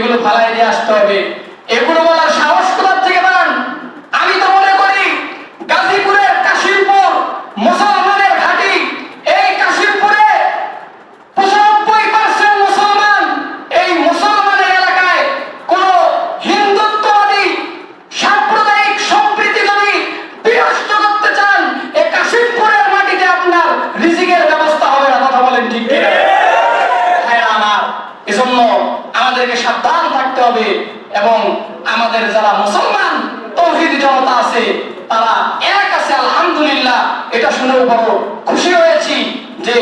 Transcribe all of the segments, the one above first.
এগুলো ফালাই দিয়ে আসতে হবে। এগুলো বলার সাহস কোথা থেকে পান? আমি তো মনে করি গাজীপুরের কাশিমপুর মুসলমানের ঘাঁটি। এই কাশিমপুরে 95% মুসলমান। এই মুসলমানের এলাকায় কোন হিন্দুত্ববাদী সাম্প্রদায়িক সম্প্রীতি যদি বিনষ্ট করতে চান, এই কাশিমপুরের মাটিতে আপনার রিজিকের ব্যবস্থা হবে না। কথা বলেন ঠিক কিনা? হ্যাঁ আমার এজন্য আমাদেরকে সাবধান থাকতে হবে এবং আমাদের যারা মুসলমান তৌহিদি জনতা আছে তারা এক আছে, আলহামদুলিল্লাহ। এটা শুনেও বড় খুশি হয়েছি যে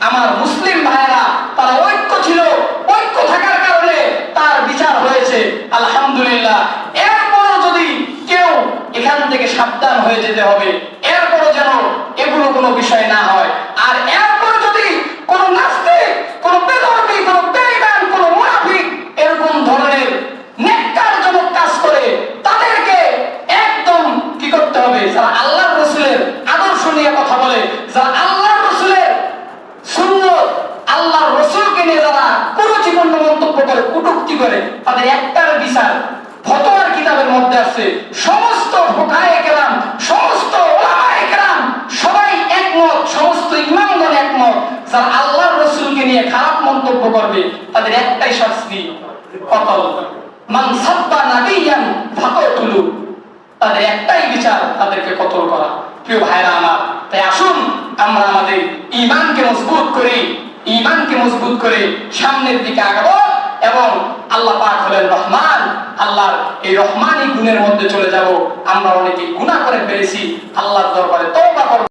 আমার মুসলিম ভাইয়েরা তারা ঐক্য ছিল, ঐক্য থাকার কারণে তার বিচার হয়েছে, আলহামদুলিল্লাহ। এরপরও যদি কেউ এখান থেকে সাবধান হয়ে যেতে হবে, এরপরও যেন এগুলো কোনো বিষয় না হয়। আর এরপর যদি কোনো নাস্তিক, কোনো বেধর্মী, কোনো বেঈমান, কোনো মুনাফিক এরকম ধরনের নেককারজনক কাজ করে, তাদেরকে একদম কি করতে হবে? যারা আল্লাহর রাসূলের আদর্শ নিয়ে কথা বলে, যারা আল্লাহর রাসূলের সুন্নাত, আল্লাহর রাসূলকে নিয়ে যারা কুরুচিপূর্ণ মন্তব্য করে, কটূক্তি করে, তাদের একটার বিচার ফতোয়ার কিতাবের মধ্যে আছে। সমস্ত ফুকাহায়ে কেরাম, সমস্ত উলামায়ে কেরাম সবাই একমত, সমস্ত ইমামগণ একমত, যারা আল্লাহর রাসূলকে নিয়ে খারাপ মন্তব্য করবে তাদের একটাই শাস্তি, কতল। মান সাব্বা নাবিয়ান ফাকাতুলু, তাদের একটাই বিচার, তাদেরকে কতল করা। প্রিয় ভাইরা আমার, তাই আসুন আমরা আমাদের ঈমানকে মজবুত করি, ঈমানকে মজবুত করে সামনের দিকে আগাবো এবং আল্লাহ পাক হলেন রহমান, আল্লাহর এই রহমানি গুণের মধ্যে চলে যাব। আমরা অনেকে গুনাহ করে ফেলেছি, আল্লাহর দরবারে তওবা করব।